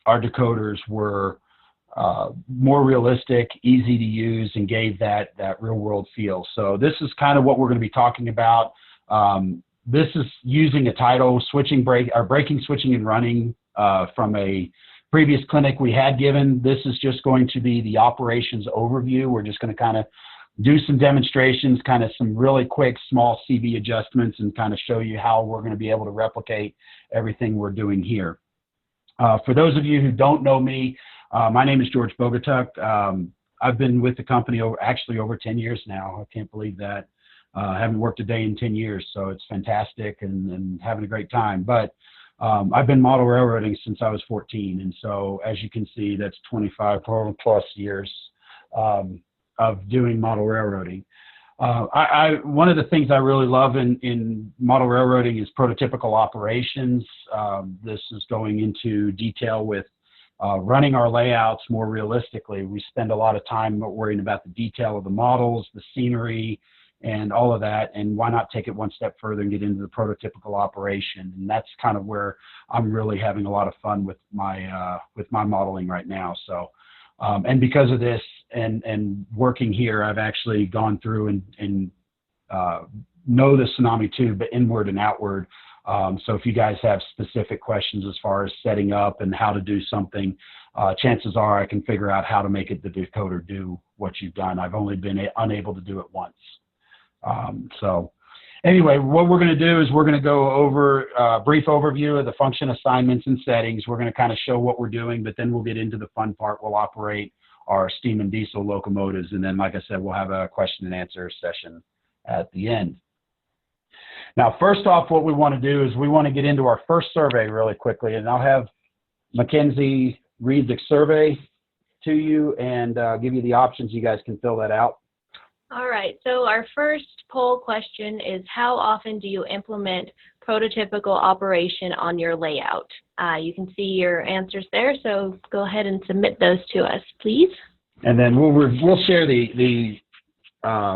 our decoders were more realistic, easy to use, and gave that real world feel. So this is kind of what we're going to be talking about. This is using a title, braking, switching, and running from a previous clinic we had given. This is just going to be the operations overview. We're just going to kind of do some demonstrations, kind of some really quick small CV adjustments, and kind of show you how we're going to be able to replicate everything we're doing here. For those of you who don't know me, my name is George Bogatuk. I've been with the company actually over 10 years now. I can't believe that. I haven't worked a day in 10 years, so it's fantastic and having a great time. But I've been model railroading since I was 14, and so as you can see, that's 25 plus years of doing model railroading. One of the things I really love in model railroading is prototypical operations. This is going into detail with running our layouts more realistically. We spend a lot of time worrying about the detail of the models, the scenery, and all of that, and why not take it one step further and get into the prototypical operation? And that's kind of where I'm really having a lot of fun with my modeling right now. So, and because of this and working here, I've actually gone through and know the Tsunami2, but inward and outward. So if you guys have specific questions as far as setting up and how to do something, chances are I can figure out how to make the decoder do what you've done. I've only been unable to do it once. So anyway, what we're going to do is we're going to go over a brief overview of the function assignments and settings. We're going to kind of show what we're doing, but then we'll get into the fun part. We'll operate our steam and diesel locomotives, and then, like I said, we'll have a question and answer session at the end. Now, first off, what we want to do is we want to get into our first survey really quickly, and I'll have Mackenzie read the survey to you and give you the options. You guys can fill that out. All right, so our first poll question is, how often do you implement prototypical operation on your layout? You can see your answers there, so go ahead and submit those to us, please. And then we'll share the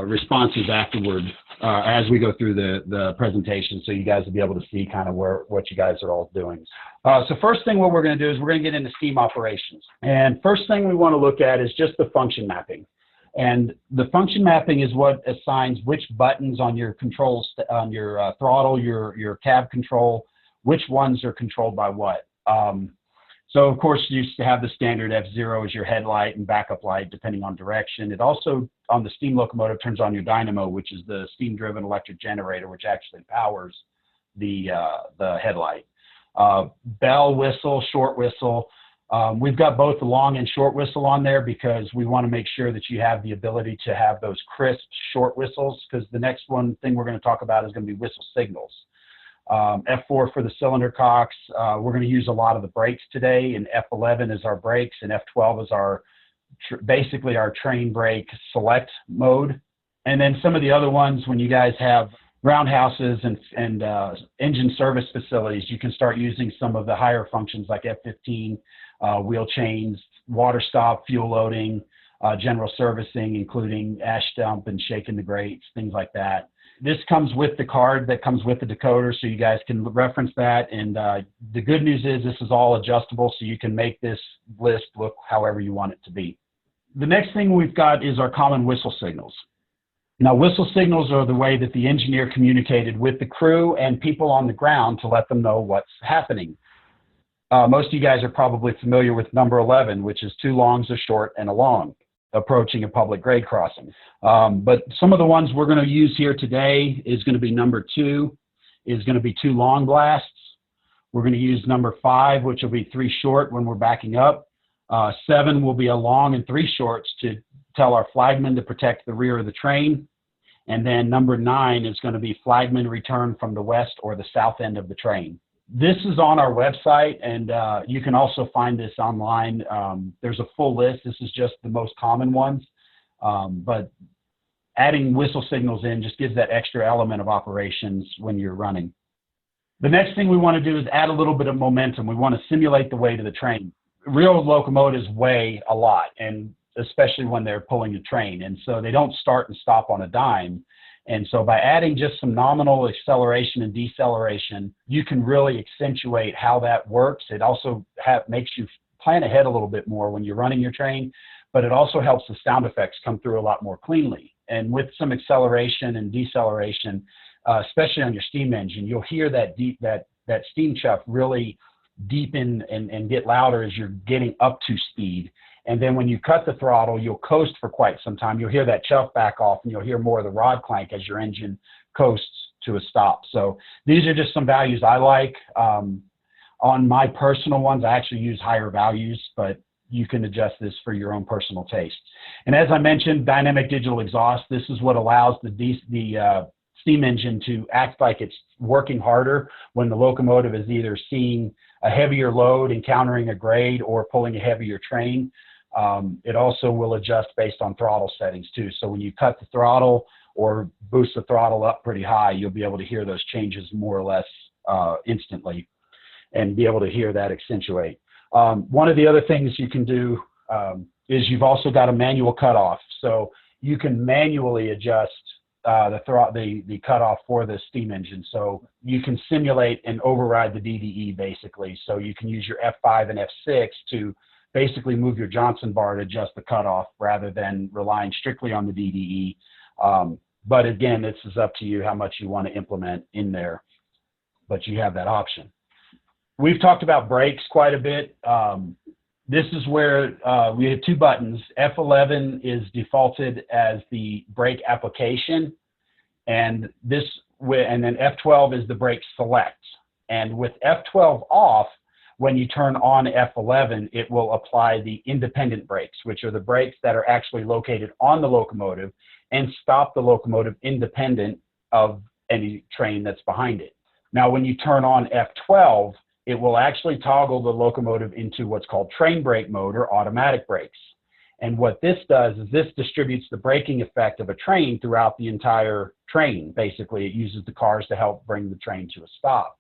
responses afterward as we go through the presentation, so you guys will be able to see kind of what you guys are all doing. So first thing what we're going to do is we're going to get into steam operations. And first thing we want to look at is just the function mapping. And the function mapping is what assigns which buttons on your controls, on your throttle, your cab control, which ones are controlled by what. So of course you used to have the standard F0 as your headlight and backup light depending on direction. It also, on the steam locomotive, turns on your dynamo, which is the steam-driven electric generator, which actually powers the headlight. Bell, whistle, short whistle. We've got both the long and short whistle on there because we want to make sure that you have the ability to have those crisp short whistles, because the next thing we're going to talk about is going to be whistle signals. F4 for the cylinder cocks. We're going to use a lot of the brakes today, and F11 is our brakes, and F12 is our basically our train brake select mode. And then some of the other ones, when you guys have roundhouses and engine service facilities, you can start using some of the higher functions like F15, wheel chains, water stop, fuel loading, general servicing, including ash dump and shaking the grates, things like that. This comes with the card that comes with the decoder, so you guys can reference that. And the good news is this is all adjustable, so you can make this list look however you want it to be. The next thing we've got is our common whistle signals. Now, whistle signals are the way that the engineer communicated with the crew and people on the ground to let them know what's happening. Most of you guys are probably familiar with number 11, which is 2 longs, a short, and a long, approaching a public grade crossing. But some of the ones we're going to use here today is going to be number 2, is going to be 2 long blasts. We're going to use number 5, which will be 3 short when we're backing up. 7 will be a long and 3 shorts to tell our flagman to protect the rear of the train. And then number 9 is going to be flagman return from the west or the south end of the train. This is on our website, and you can also find this online. There's a full list. This is just the most common ones. But adding whistle signals in just gives that extra element of operations when you're running. The next thing we want to do is add a little bit of momentum. We want to simulate the weight of the train. Real locomotives weigh a lot, and especially when they're pulling a train. And so they don't start and stop on a dime. And so by adding just some nominal acceleration and deceleration, you can really accentuate how that works. It also makes you plan ahead a little bit more when you're running your train, but it also helps the sound effects come through a lot more cleanly. And with some acceleration and deceleration, especially on your steam engine, you'll hear that that steam chuff really deepen and get louder as you're getting up to speed. And then when you cut the throttle, you'll coast for quite some time. You'll hear that chuff back off, and you'll hear more of the rod clank as your engine coasts to a stop. So these are just some values I like. On my personal ones, I actually use higher values, but you can adjust this for your own personal taste. And as I mentioned, dynamic digital exhaust, this is what allows the steam engine to act like it's working harder when the locomotive is either seeing a heavier load, encountering a grade, or pulling a heavier train. It also will adjust based on throttle settings too. So when you cut the throttle or boost the throttle up pretty high, you'll be able to hear those changes more or less instantly and be able to hear that accentuate. One of the other things you can do is you've also got a manual cutoff. So you can manually adjust the cutoff for the steam engine. So you can simulate and override the DDE basically. So you can use your F5 and F6 to basically move your Johnson bar to adjust the cutoff rather than relying strictly on the DDE. But again, this is up to you how much you want to implement in there, but you have that option. We've talked about brakes quite a bit. This is where we have two buttons. F11 is defaulted as the brake application, and then F12 is the brake select. And with F12 off, when you turn on F11, it will apply the independent brakes, which are the brakes that are actually located on the locomotive and stop the locomotive independent of any train that's behind it. Now, when you turn on F12, it will actually toggle the locomotive into what's called train brake mode or automatic brakes. And what this does is this distributes the braking effect of a train throughout the entire train. Basically, it uses the cars to help bring the train to a stop.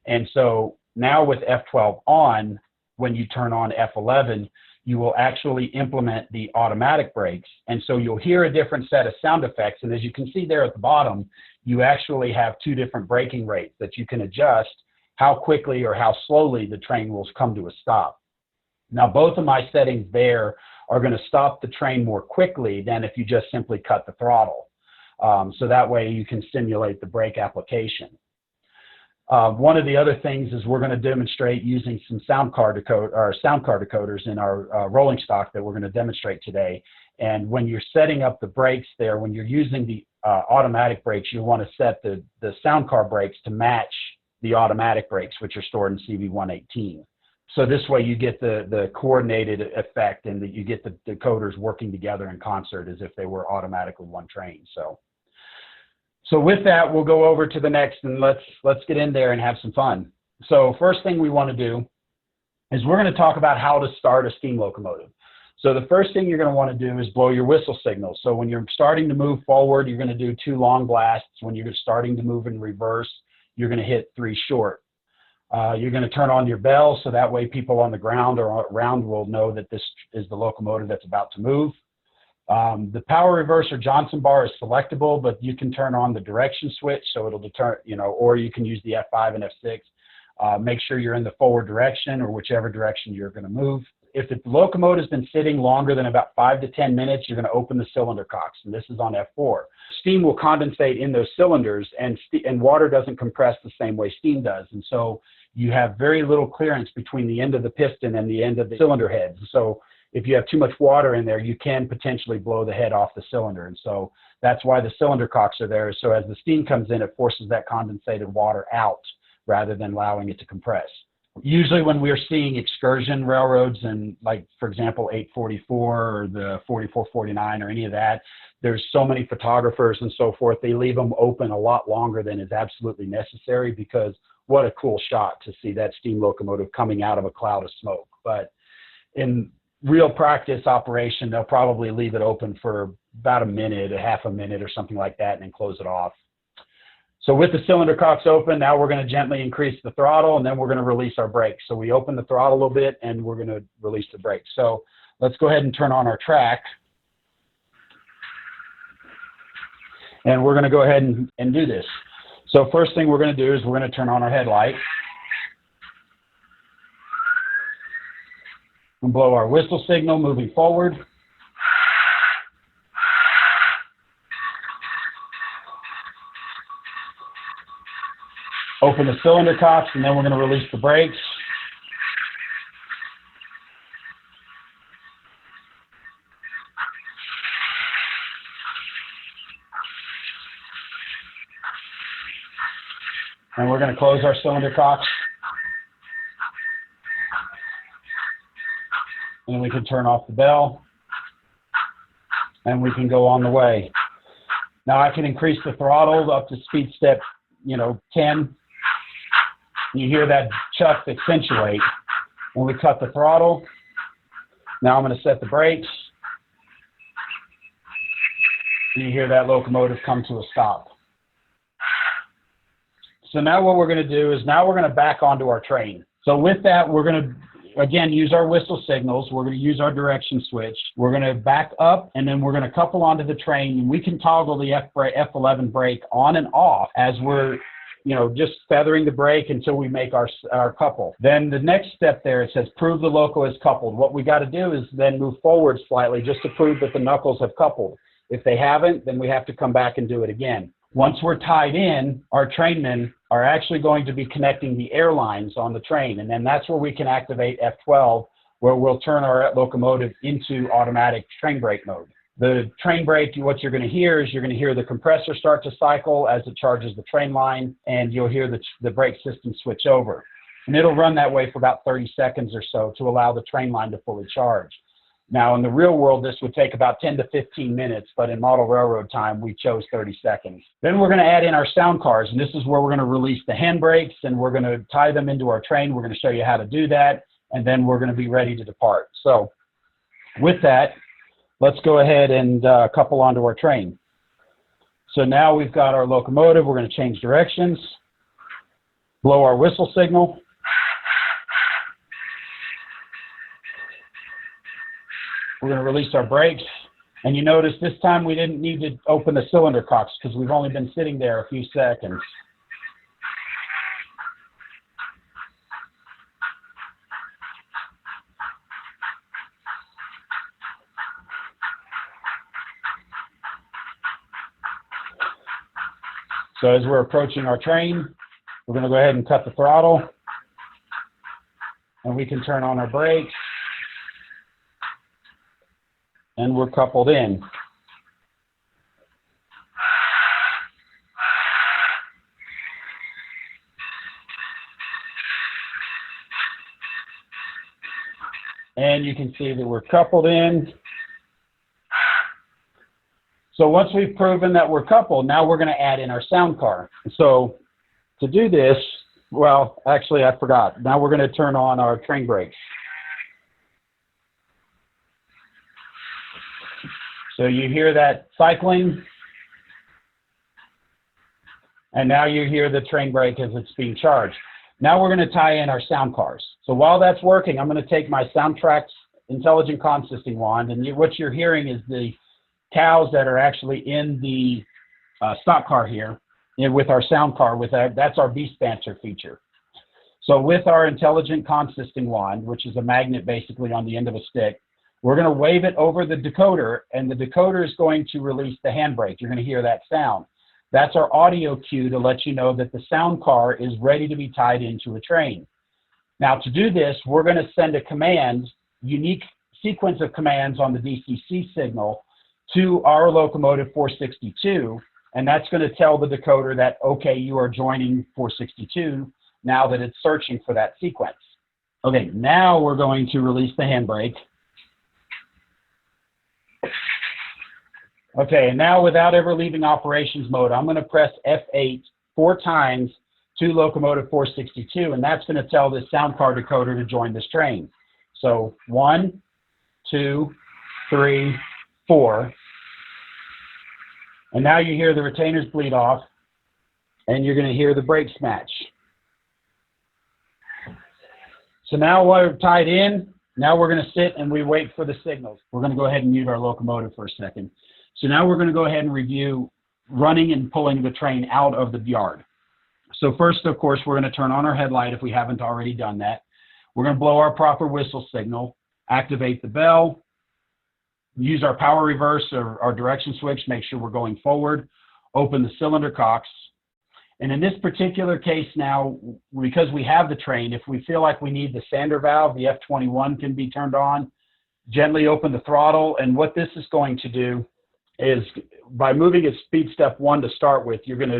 And so now with F12 on, when you turn on F11, you will actually implement the automatic brakes. And so you'll hear a different set of sound effects. And as you can see there at the bottom, you actually have two different braking rates that you can adjust how quickly or how slowly the train will come to a stop. Now, both of my settings there are going to stop the train more quickly than if you just simply cut the throttle. So that way you can simulate the brake application. One of the other things is we're going to demonstrate using some sound card decoders in our rolling stock that we're going to demonstrate today. And when you're setting up the brakes there, when you're using the automatic brakes, you want to set the sound card brakes to match the automatic brakes, which are stored in CV118. So this way you get the coordinated effect and that you get the decoders working together in concert as if they were automatically one train. So with that, we'll go over to the next, and let's get in there and have some fun. So first thing we want to do is we're going to talk about how to start a steam locomotive. So the first thing you're going to want to do is blow your whistle signal. So when you're starting to move forward, you're going to do 2 long blasts. When you're starting to move in reverse, you're going to hit 3 short. You're going to turn on your bell so that way people on the ground or around will know that this is the locomotive that's about to move. The power reverse or Johnson bar is selectable, but you can turn on the direction switch so it'll or you can use the F5 and F6. Make sure you're in the forward direction or whichever direction you're going to move. If the locomotive's been sitting longer than about 5 to 10 minutes, you're going to open the cylinder cocks, and this is on F4. Steam will condensate in those cylinders, and water doesn't compress the same way steam does, and so you have very little clearance between the end of the piston and the end of the cylinder heads. So if you have too much water in there, you can potentially blow the head off the cylinder, and so that's why the cylinder cocks are there. So as the steam comes in, it forces that condensated water out rather than allowing it to compress. Usually when we're seeing excursion railroads and like, for example, 844 or the 4449 or any of that, there's so many photographers and so forth, they leave them open a lot longer than is absolutely necessary because what a cool shot to see that steam locomotive coming out of a cloud of smoke. But in real practice operation, they'll probably leave it open for about a minute, a half a minute or something like that, and then close it off. So with the cylinder cocks open, now we're going to gently increase the throttle, and then we're going to release our brakes. So we open the throttle a little bit, and we're going to release the brakes. So let's go ahead and turn on our track. And we're going to go ahead and do this. So first thing we're going to do is we're going to turn on our headlight. and blow our whistle signal moving forward. Open the cylinder cocks, and then we're going to release the brakes. And we're going to close our cylinder cocks. And we can turn off the bell. And we can go on the way. Now I can increase the throttle up to speed step, 10. You hear that chuck accentuate. When we cut the throttle, now I'm going to set the brakes. And you hear that locomotive come to a stop. So now what we're going to do is now we're going to back onto our train. So with that, we're going to, again, use our whistle signals. We're going to use our direction switch. We're going to back up, and then we're going to couple onto the train. And we can toggle the F11 brake on and off as we're, just feathering the brake until we make our couple. Then the next step there, it says prove the loco is coupled. What we got to do is then move forward slightly just to prove that the knuckles have coupled. If they haven't, then we have to come back and do it again. Once we're tied in, our trainmen are actually going to be connecting the airlines on the train, and then that's where we can activate F12, where we'll turn our locomotive into automatic train brake mode. The train brake, what you're going to hear is you're going to hear the compressor start to cycle as it charges the train line, and you'll hear the brake system switch over. And it'll run that way for about 30 seconds or so to allow the train line to fully charge. Now, in the real world, this would take about 10 to 15 minutes, but in model railroad time, we chose 30 seconds. Then we're going to add in our sound cars, and this is where we're going to release the handbrakes, and we're going to tie them into our train. We're going to show you how to do that, and then we're going to be ready to depart. So with that, let's go ahead and couple onto our train. So now we've got our locomotive. We're going to change directions, blow our whistle signal. We're going to release our brakes, and you notice this time we didn't need to open the cylinder cocks because we've only been sitting there a few seconds. So as we're approaching our train, we're going to go ahead and cut the throttle, and we can turn on our brakes. And we're coupled in. And you can see that we're coupled in. So once we've proven that we're coupled, now we're going to add in our sound car. So to do this, well, actually I forgot. Now we're going to turn on our train brakes. So you hear that cycling, and now you hear the train brake as it's being charged. Now we're going to tie in our sound cars. So while that's working, I'm going to take my SoundTraxx intelligent consisting wand, and what you're hearing is the cows that are actually in the stock car here with our sound car. That's our beast banter feature. So with our intelligent consisting wand, which is a magnet basically on the end of a stick, we're going to wave it over the decoder, and the decoder is going to release the handbrake. You're going to hear that sound. That's our audio cue to let you know that the sound car is ready to be tied into a train. Now, to do this, we're going to send a command, unique sequence of commands on the DCC signal to our locomotive 462, and that's going to tell the decoder that, okay, you are joining 462 now that it's searching for that sequence. Okay, now we're going to release the handbrake. Okay, and now without ever leaving operations mode, I'm going to press F8 4 times to locomotive 462, and that's going to tell this sound car decoder to join this train. So 1, 2, 3, 4. And now you hear the retainers bleed off, and you're going to hear the brakes match. So now we're tied in. Now we're going to sit and we wait for the signals. We're going to go ahead and mute our locomotive for a second. So now we're going to go ahead and review running and pulling the train out of the yard. So first, of course, we're going to turn on our headlight if we haven't already done that. We're going to blow our proper whistle signal. activate the bell, use our power reverse or our direction switch, make sure we're going forward, open the cylinder cocks. And in this particular case now, because we have the train, if we feel like we need the sander valve, the F21 can be turned on, gently open the throttle. And what this is going to do is, by moving at speed step 1 to start with, you're going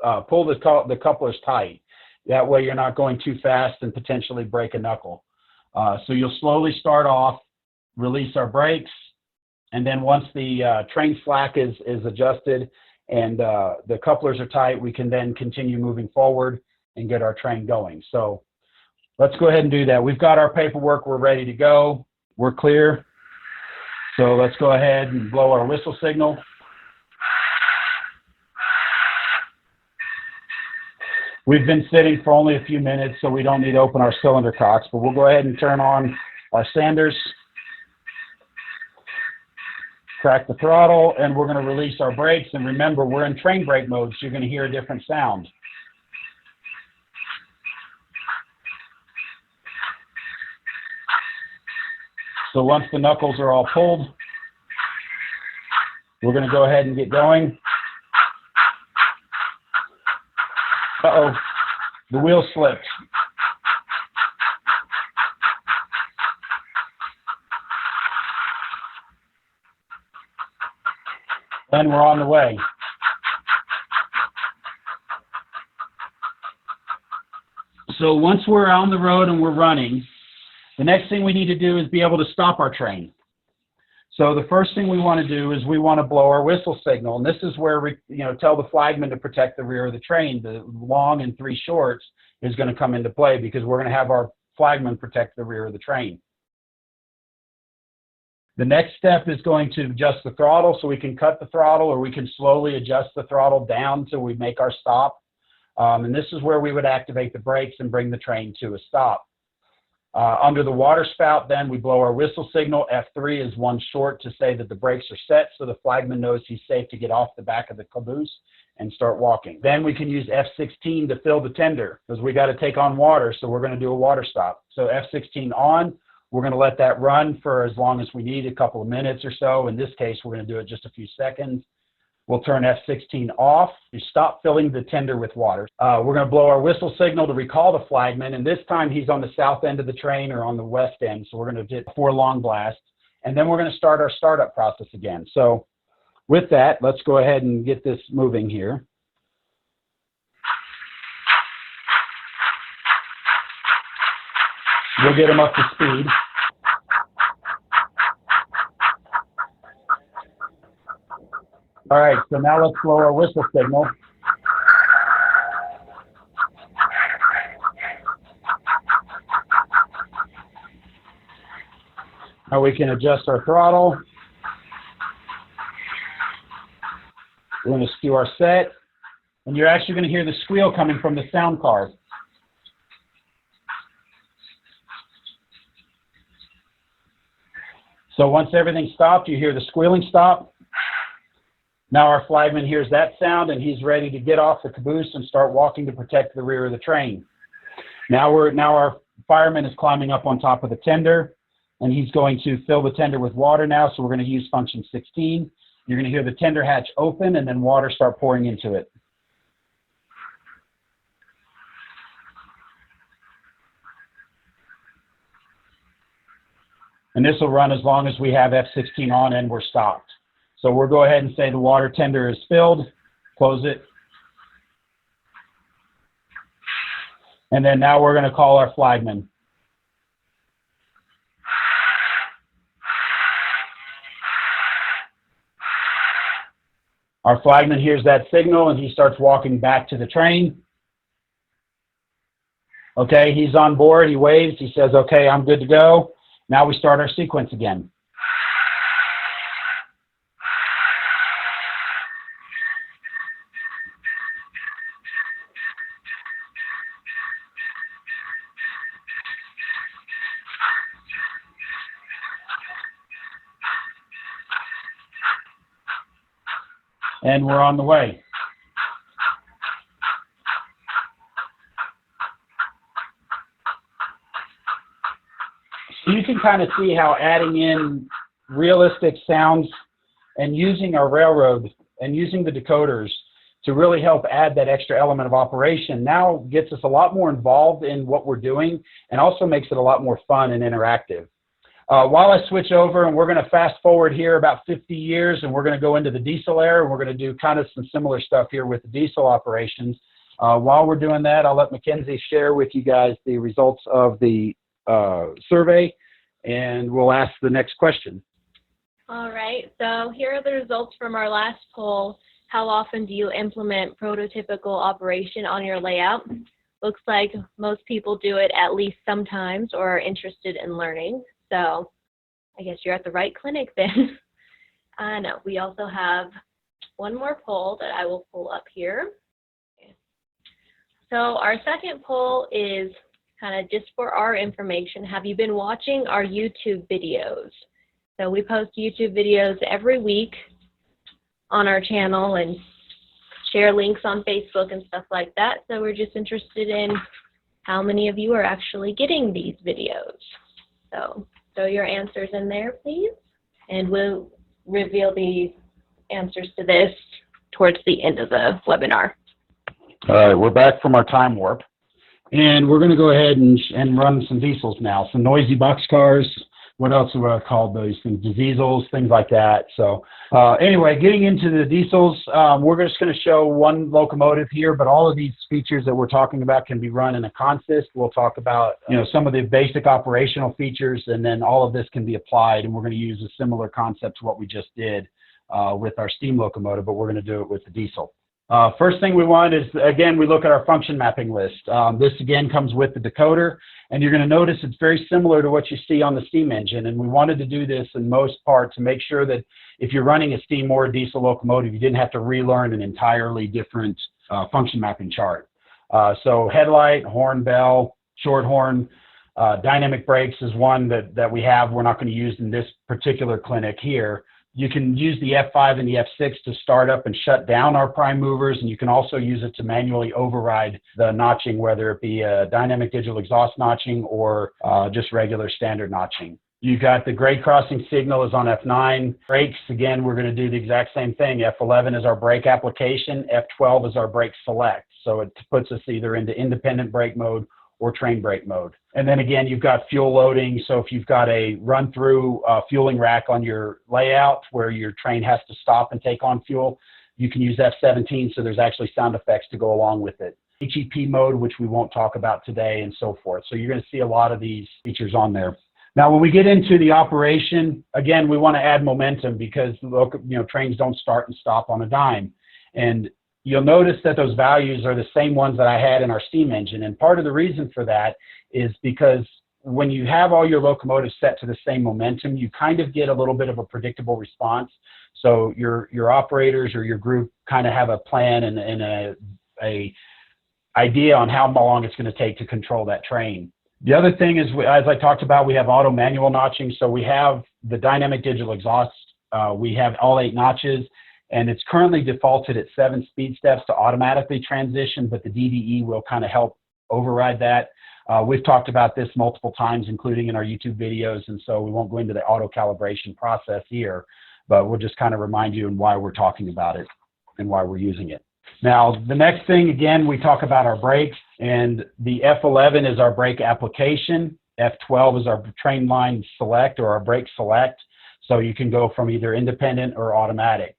to pull the couplers tight. That way you're not going too fast and potentially break a knuckle. So you'll slowly start off, release our brakes, and then once the train slack is adjusted and the couplers are tight, we can then continue moving forward and get our train going. So let's go ahead and do that. We've got our paperwork, we're ready to go, we're clear. So let's go ahead and blow our whistle signal. We've been sitting for only a few minutes, so we don't need to open our cylinder cocks, but we'll go ahead and turn on our sanders, crack the throttle, and we're going to release our brakes. And remember, we're in train brake mode, so you're going to hear a different sound. So once the knuckles are all pulled, we're going to go ahead and get going. Uh-oh, the wheel slipped. And we're on the way. So once we're on the road and we're running, the next thing we need to do is be able to stop our train. So the first thing we want to do is we want to blow our whistle signal, and this is where we, tell the flagman to protect the rear of the train. The long and 3 shorts is going to come into play because we're going to have our flagman protect the rear of the train. The next step is going to adjust the throttle, so we can cut the throttle or we can slowly adjust the throttle down till we make our stop. And this is where we would activate the brakes and bring the train to a stop. Under the water spout, then we blow our whistle signal. F3 is 1 short to say that the brakes are set, so the flagman knows he's safe to get off the back of the caboose and start walking. Then we can use F16 to fill the tender because we got to take on water, so we're going to do a water stop. So F16 on, we're going to let that run for as long as we need, a couple of minutes or so. In this case, we're going to do it just a few seconds. We'll turn F16 off. You stop filling the tender with water. We're going to blow our whistle signal to recall the flagman, and this time he's on the south end of the train or on the west end, so we're going to do 4 long blasts, and then we're going to start our startup process again. So with that, let's go ahead and get this moving here. We'll get him up to speed. All right, so now let's blow our whistle signal. Now we can adjust our throttle. We're going to skew our set, and you're actually going to hear the squeal coming from the sound card. So once everything's stopped, you hear the squealing stop. Now our flagman hears that sound and he's ready to get off the caboose and start walking to protect the rear of the train. Now our fireman is climbing up on top of the tender and he's going to fill the tender with water now, so we're going to use function 16. You're going to hear the tender hatch open and then water start pouring into it. And this will run as long as we have F16 on and we're stopped. So we'll go ahead and say the water tender is filled, close it. And then now we're going to call our flagman. Our flagman hears that signal and he starts walking back to the train. Okay, he's on board, he waves, he says, okay, I'm good to go. Now we start our sequence again. And we're on the way. you can kind of see how adding in realistic sounds and using our railroad and using the decoders to really help add that extra element of operation now gets us a lot more involved in what we're doing and also makes it a lot more fun and interactive. While I switch over, and we're going to fast forward here about 50 years, and we're going to go into the diesel era, and we're going to do kind of some similar stuff here with the diesel operations. While we're doing that, I'll let Mackenzie share with you guys the results of the survey, and we'll ask the next question. All right, so here are the results from our last poll. How often do you implement prototypical operation on your layout? Looks like most people do it at least sometimes or are interested in learning. So I guess you're at the right clinic then. No, we also have one more poll that I will pull up here. Okay. So our second poll is kind of just for our information. Have you been watching our YouTube videos? So we post YouTube videos every week on our channel and share links on Facebook and stuff like that. So we're just interested in how many of you are actually getting these videos. So throw your answers in there, please. And we'll reveal the answers to this towards the end of the webinar. All right, we're back from our time warp. And we're going to go ahead and run some diesels now, some noisy boxcars. What else do I call those things? Diesels, things like that. So anyway, getting into the diesels, we're just going to show one locomotive here, but all of these features that we're talking about can be run in a consist. We'll talk about some of the basic operational features, and then all of this can be applied, and we're going to use a similar concept to what we just did with our steam locomotive, but we're going to do it with the diesel. First thing we want is, again, we look at our function mapping list. This, again, comes with the decoder, and you're going to notice it's very similar to what you see on the steam engine, and we wanted to do this in most part to make sure that if you're running a steam or a diesel locomotive, you didn't have to relearn an entirely different function mapping chart. So headlight, horn, bell, short horn, dynamic brakes is one that we have. We're not going to use in this particular clinic here. You can use the F5 and the F6 to start up and shut down our prime movers, and you can also use it to manually override the notching, whether it be a dynamic digital exhaust notching or just regular standard notching. You got the grade crossing signal is on F9. Brakes, again, we're going to do the exact same thing. F11 is our brake application. F12 is our brake select. So it puts us either into independent brake mode or train brake mode. And then again, you've got fuel loading. So if you've got a run-through fueling rack on your layout where your train has to stop and take on fuel, you can use F17, so there's actually sound effects to go along with it. HEP mode, which we won't talk about today, and so forth. So you're going to see a lot of these features on there. Now, when we get into the operation, again, we want to add momentum because trains don't start and stop on a dime. And you'll notice that those values are the same ones that I had in our steam engine. And part of the reason for that is because when you have all your locomotives set to the same momentum, you kind of get a little bit of a predictable response. So your operators or your group kind of have a plan and a idea on how long it's going to take to control that train. The other thing is, as I talked about, we have auto manual notching. So we have the dynamic digital exhaust. We have all 8 notches. And it's currently defaulted at 7 speed steps to automatically transition, but the DDE will kind of help override that. We've talked about this multiple times, including in our YouTube videos, and so we won't go into the auto calibration process here, but we'll just kind of remind you and why we're talking about it and why we're using it. Now, the next thing, again, we talk about our brakes, and the F11 is our brake application. F12 is our train line select or our brake select, so you can go from either independent or automatic.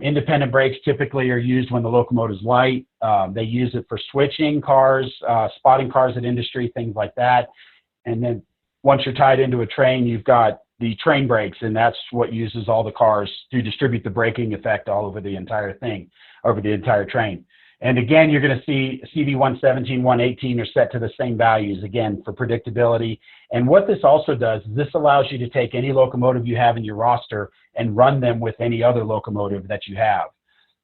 Independent brakes typically are used when the locomotive's light. They use it for switching cars, spotting cars at industry, things like that. And then once you're tied into a train, you've got the train brakes, and that's what uses all the cars to distribute the braking effect all over the entire thing, over the entire train. And again, you're going to see CV 117, 118 are set to the same values, again, for predictability. And what this also does is this allows you to take any locomotive you have in your roster and run them with any other locomotive that you have.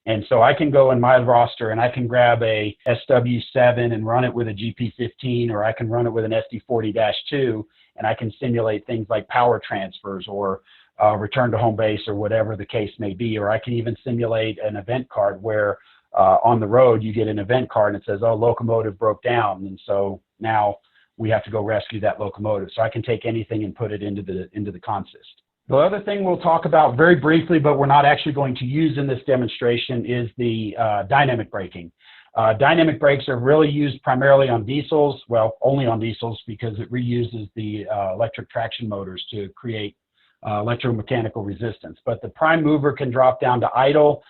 And so I can go in my roster and I can grab a SW7 and run it with a GP15, or I can run it with an SD40-2, and I can simulate things like power transfers or return to home base or whatever the case may be. Or I can even simulate an event card where on the road you get an event card and it says, oh, locomotive broke down. And so now we have to go rescue that locomotive. So I can take anything and put it into the consist. The other thing we'll talk about very briefly, but we're not actually going to use in this demonstration, is the dynamic braking. Dynamic brakes are really used primarily on diesels, well, only on diesels, because it reuses the electric traction motors to create electromechanical resistance. But the prime mover can drop down to idle,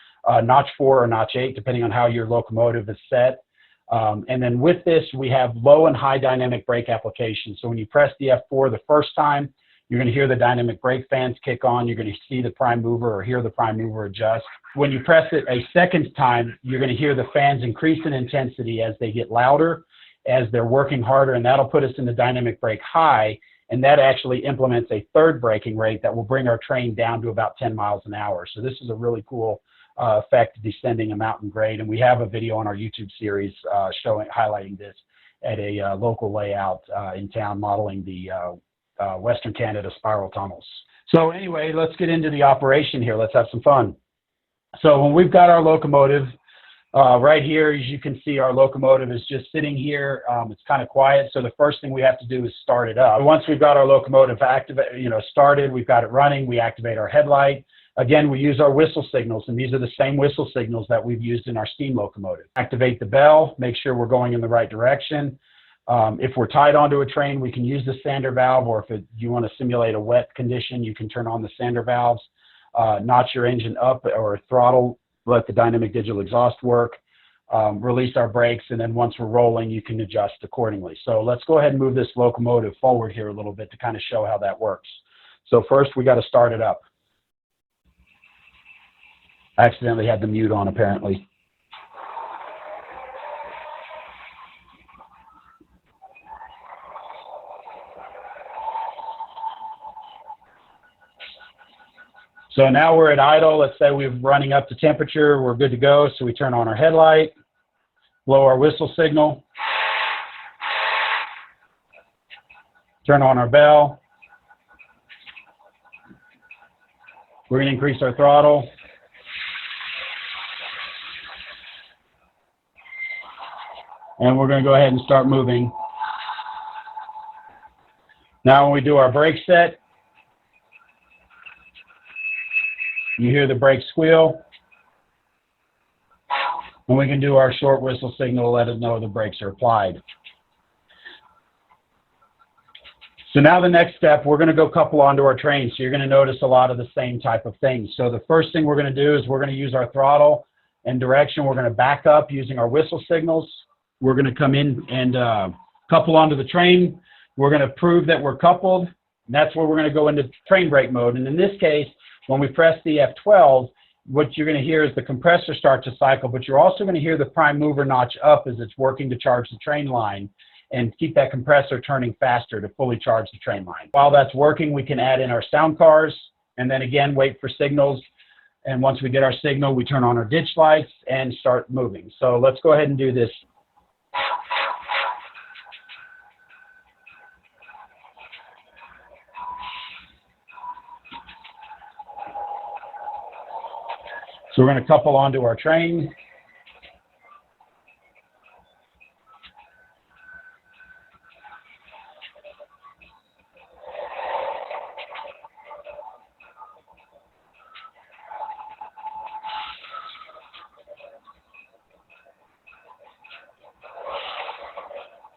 notch 4 or notch 8, depending on how your locomotive is set. And then with this, we have low and high dynamic brake applications. So when you press the F4 the first time, you're going to hear the dynamic brake fans kick on. You're going to see the prime mover or hear the prime mover adjust. When you press it a second time, you're going to hear the fans increase in intensity as they get louder, as they're working harder, and that'll put us in the dynamic brake high, and that actually implements a third braking rate that will bring our train down to about 10 miles an hour. So this is a really cool effect descending a mountain grade, and we have a video on our YouTube series highlighting this at a local layout in town, modeling the Western Canada spiral tunnels. So anyway, let's get into the operation here. Let's have some fun. So when we've got our locomotive right here, as you can see, our locomotive is just sitting here. It's kind of quiet, so the first thing we have to do is start it up. Once we've got our locomotive started, we've got it running, we activate our headlight. Again, we use our whistle signals, and these are the same whistle signals that we've used in our steam locomotive. Activate the bell, make sure we're going in the right direction. If we're tied onto a train, we can use the sander valve, or if you want to simulate a wet condition, you can turn on the sander valves, notch your engine up or throttle, let the dynamic digital exhaust work, release our brakes, and then once we're rolling, you can adjust accordingly. So let's go ahead and move this locomotive forward here a little bit to kind of show how that works. So first, we got to start it up. I accidentally had the mute on, apparently. So now we're at idle. Let's say we're running up to temperature. We're good to go. So we turn on our headlight, blow our whistle signal, turn on our bell. We're going to increase our throttle. And we're going to go ahead and start moving. Now when we do our brake set, you hear the brake squeal, and we can do our short whistle signal to let us know the brakes are applied. So now the next step, we're going to go couple onto our train. So you're going to notice a lot of the same type of things. So the first thing we're going to do is we're going to use our throttle and direction. We're going to back up using our whistle signals. We're going to come in and couple onto the train. We're going to prove that we're coupled, and that's where we're going to go into train brake mode. And in this case, when we press the F12, what you're going to hear is the compressor start to cycle, but you're also going to hear the prime mover notch up as it's working to charge the train line and keep that compressor turning faster to fully charge the train line. While that's working, we can add in our sound cars and then again wait for signals. And once we get our signal, we turn on our ditch lights and start moving. So let's go ahead and do this. So we're going to couple onto our train.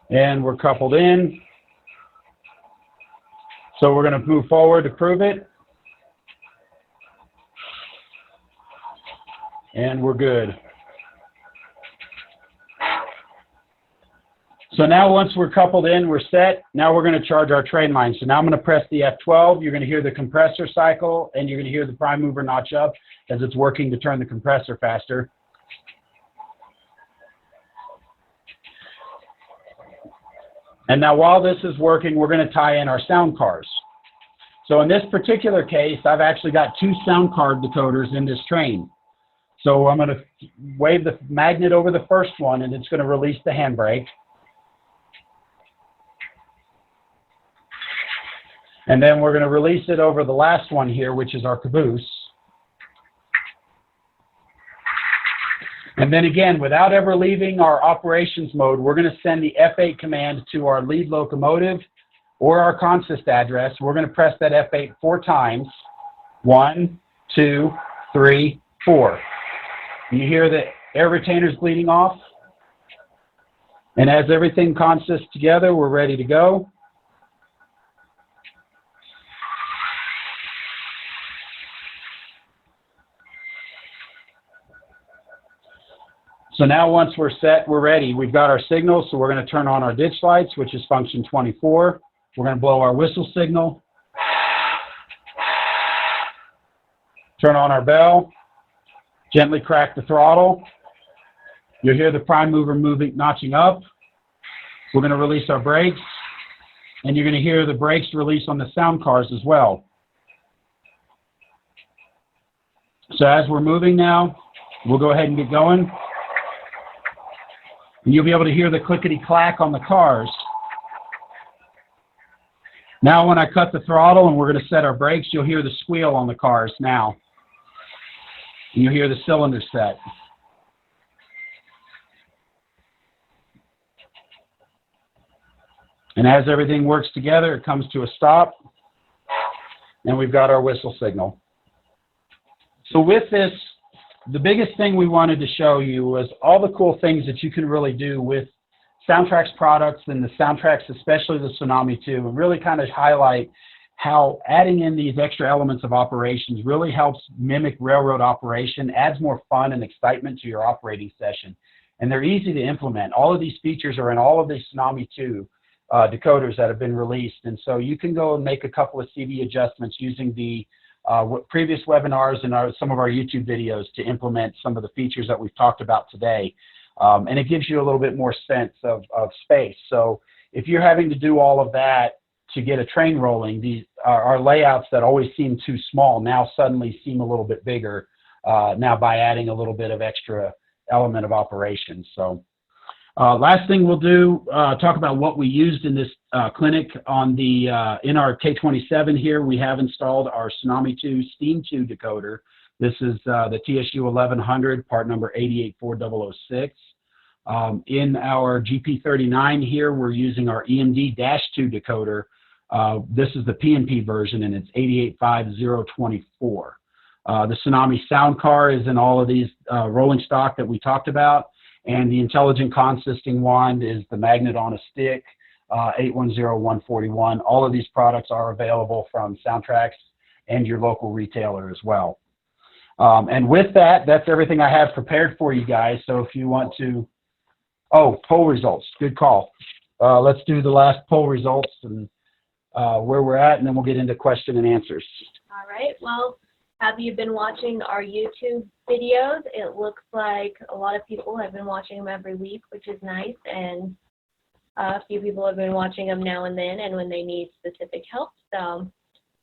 And we're coupled in. So we're going to move forward to prove it. And we're good. So now once we're coupled in, we're set. Now we're going to charge our train line. So now I'm going to press the F12. You're going to hear the compressor cycle, and you're going to hear the prime mover notch up as it's working to turn the compressor faster. And now while this is working, we're going to tie in our sound cars. So in this particular case, I've actually got 2 sound card decoders in this train. So I'm going to wave the magnet over the first one, and it's going to release the handbrake. And then we're going to release it over the last one here, which is our caboose. And then again, without ever leaving our operations mode, we're going to send the F8 command to our lead locomotive or our consist address. We're going to press that F8 4 times. 1, 2, 3, 4. You hear the air retainers bleeding off? And as everything consists together, we're ready to go. So now once we're set, we're ready. We've got our signal, so we're going to turn on our ditch lights, which is function 24. We're going to blow our whistle signal. Turn on our bell. Gently crack the throttle. You'll hear the prime mover notching up. We're going to release our brakes, and you're going to hear the brakes release on the sound cars as well. So as we're moving now, we'll go ahead and get going. And you'll be able to hear the clickety-clack on the cars. Now when I cut the throttle and we're going to set our brakes, you'll hear the squeal on the cars now. And you'll hear the cylinder set. And as everything works together, it comes to a stop. And we've got our whistle signal. So with this, the biggest thing we wanted to show you was all the cool things that you can really do with SoundTraxx products and the SoundTraxx, especially the Tsunami2, and really kind of highlight how adding in these extra elements of operations really helps mimic railroad operation, adds more fun and excitement to your operating session. And they're easy to implement. All of these features are in all of these Tsunami2 decoders that have been released. And so you can go and make a couple of CV adjustments using the previous webinars and some of our YouTube videos to implement some of the features that we've talked about today. And it gives you a little bit more sense of space. So if you're having to do all of that to get a train rolling, these our layouts that always seem too small now suddenly seem a little bit bigger now by adding a little bit of extra element of operations. So last thing we'll do, talk about what we used in this clinic on the in our K27 here. We have installed our Tsunami2 Steam 2 decoder. This is the TSU 1100, part number 884006. In our GP39 here, we're using our EMD-2 decoder. This is the PNP version, and it's 885024. The Tsunami sound car is in all of these rolling stock that we talked about. And the intelligent consisting wand is the magnet on a stick, 810141. All of these products are available from SoundTraxx and your local retailer as well. And with that, that's everything I have prepared for you guys. So if you want to, poll results, good call. Let's do the last poll results and where we're at, and then we'll get into question and answers. All right, well, have you been watching our YouTube videos? It looks like a lot of people have been watching them every week, which is nice, and a few people have been watching them now and then and when they need specific help. So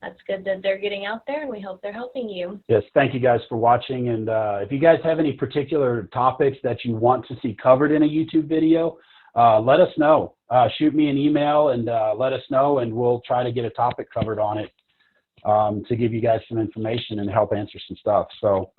that's good that they're getting out there, and we hope they're helping you. Yes, thank you guys for watching. And if you guys have any particular topics that you want to see covered in a YouTube video, let us know. Shoot me an email and let us know, and we'll try to get a topic covered on it to give you guys some information and help answer some stuff. So